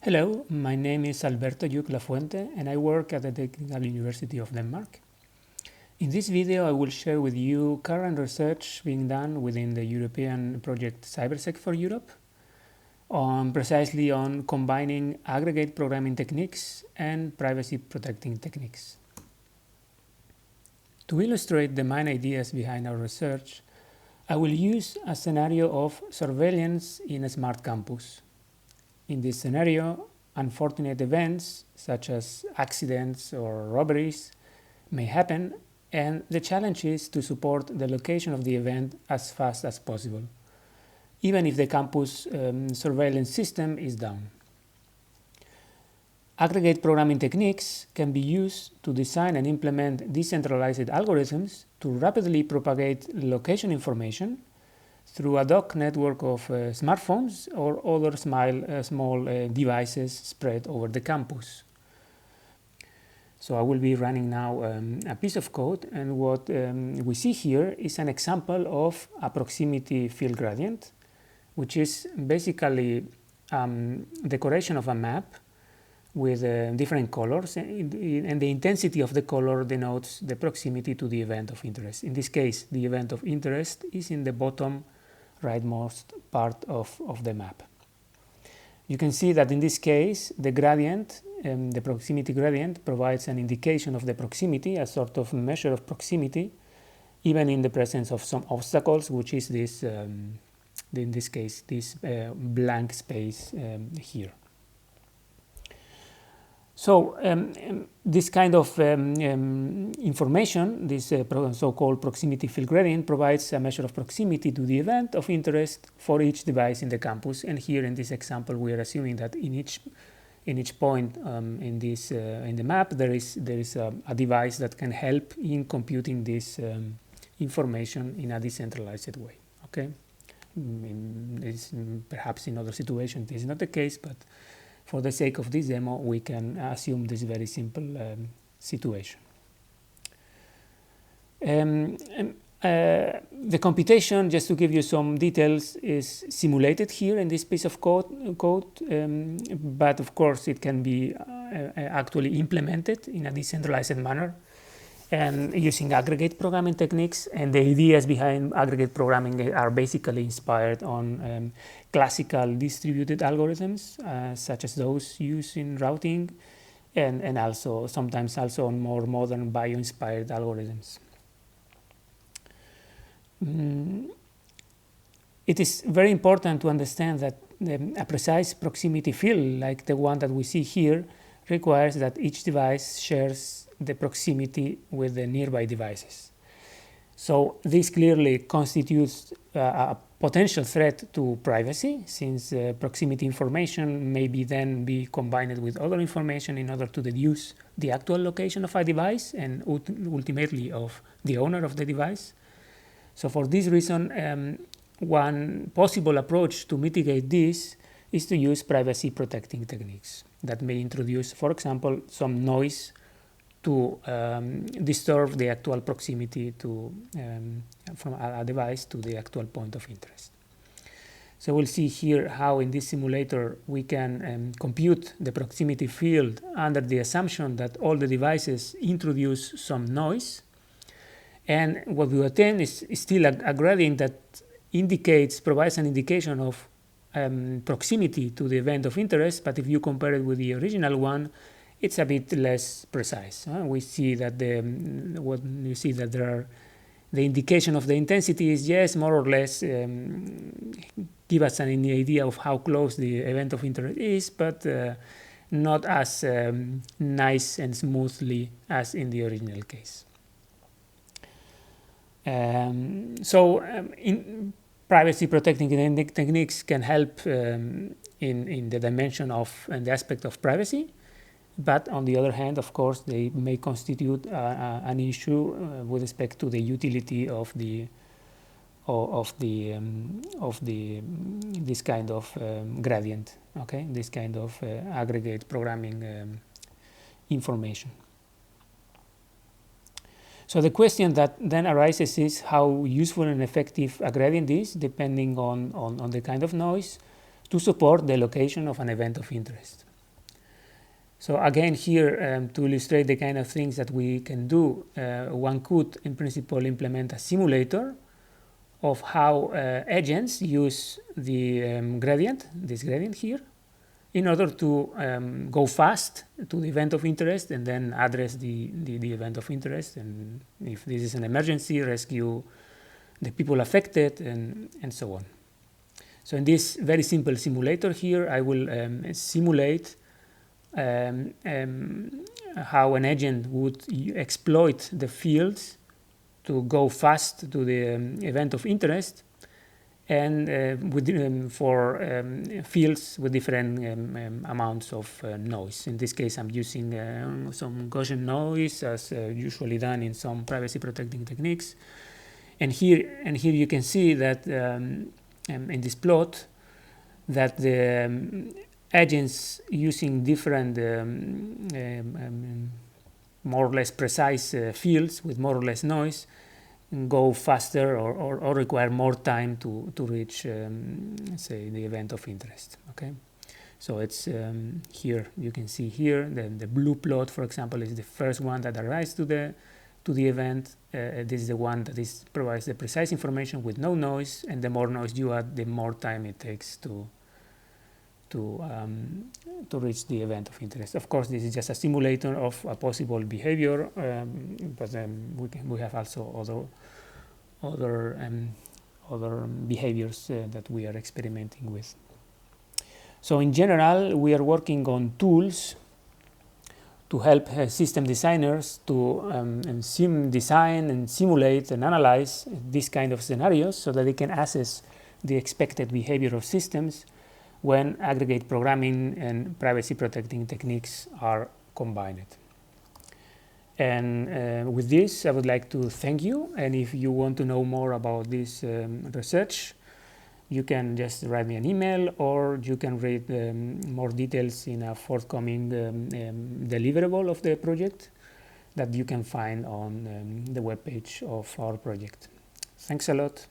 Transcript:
Hello, my name is Alberto Lluch Lafuente and I work at the Technical University of Denmark. In this video I will share with you current research being done within the European project CyberSec for Europe precisely on combining aggregate programming techniques and privacy protecting techniques. To illustrate the main ideas behind our research, I will use a scenario of surveillance in a smart campus. In this scenario, unfortunate events such as accidents or robberies may happen, and the challenge is to support the location of the event as fast as possible, even if the campus surveillance system is down. Aggregate programming techniques can be used to design and implement decentralized algorithms to rapidly propagate location information through a dock network of smartphones or other small devices spread over the campus. So I will be running now a piece of code, and what we see here is an example of a proximity field gradient, which is basically decoration of a map with different colors, and the intensity of the color denotes the proximity to the event of interest. In this case, the event of interest is in the bottom rightmost part of the map. You can see that in this case, the gradient, the proximity gradient, provides an indication of the proximity, a sort of measure of proximity, even in the presence of some obstacles, which is this, in this case, this blank space here. So this kind of information, this so-called proximity field gradient, provides a measure of proximity to the event of interest for each device in the campus. And here in this example, we are assuming that in each point in the map there is a device that can help in computing this information in a decentralized way. Okay, perhaps in other situations this is not the case, but for the sake of this demo, we can assume this very simple situation. The computation, just to give you some details, is simulated here in this piece of code, but of course it can be actually implemented in a decentralized manner and using aggregate programming techniques. And the ideas behind aggregate programming are basically inspired on classical distributed algorithms, such as those used in routing, and also sometimes also on more modern bio-inspired algorithms. It is very important to understand that a precise proximity field like the one that we see here requires that each device shares the proximity with the nearby devices. So this clearly constitutes a potential threat to privacy, since proximity information may then be combined with other information in order to deduce the actual location of a device and ultimately of the owner of the device. So for this reason, one possible approach to mitigate this is to use privacy protecting techniques that may introduce, for example, some noise to disturb the actual proximity to from a device to the actual point of interest. So we'll see here how in this simulator we can compute the proximity field under the assumption that all the devices introduce some noise. And what we obtain is still a gradient that provides an indication of proximity to the event of interest, but if you compare it with the original one, it's a bit less precise. We see that the indication of the intensity is, yes, more or less give us an idea of how close the event of interest is, but not as nice and smoothly as in the original case. In privacy protecting techniques can help in the dimension of and the aspect of privacy. But on the other hand, of course, they may constitute an issue with respect to the utility of this kind of gradient, okay, this kind of aggregate programming information. So the question that then arises is how useful and effective a gradient is, depending on the kind of noise, to support the location of an event of interest. So again here, to illustrate the kind of things that we can do, one could in principle implement a simulator of how agents use the gradient, this gradient here, in order to go fast to the event of interest and then address the event of interest. And if this is an emergency, rescue the people affected and so on. So in this very simple simulator here, I will simulate how an agent would exploit the fields to go fast to the event of interest, and for fields with different amounts of noise. In this case, I'm using some Gaussian noise, as usually done in some privacy protecting techniques. And here you can see that in this plot that the agents using different more or less precise fields with more or less noise go faster or require more time to reach, say, the event of interest. Okay, so it's here you can see here the blue plot, for example, is the first one that arrives to the event. This is the one that provides the precise information with no noise, and the more noise you add, the more time it takes to reach the event of interest. Of course, this is just a simulator of a possible behavior, but we have also other behaviors that we are experimenting with. So in general, we are working on tools to help system designers to design and simulate and analyze these kind of scenarios so that they can assess the expected behavior of systems when aggregate programming and privacy protecting techniques are combined. And with this, I would like to thank you. And if you want to know more about this research, you can just write me an email, or you can read more details in a forthcoming deliverable of the project that you can find on the webpage of our project. Thanks a lot.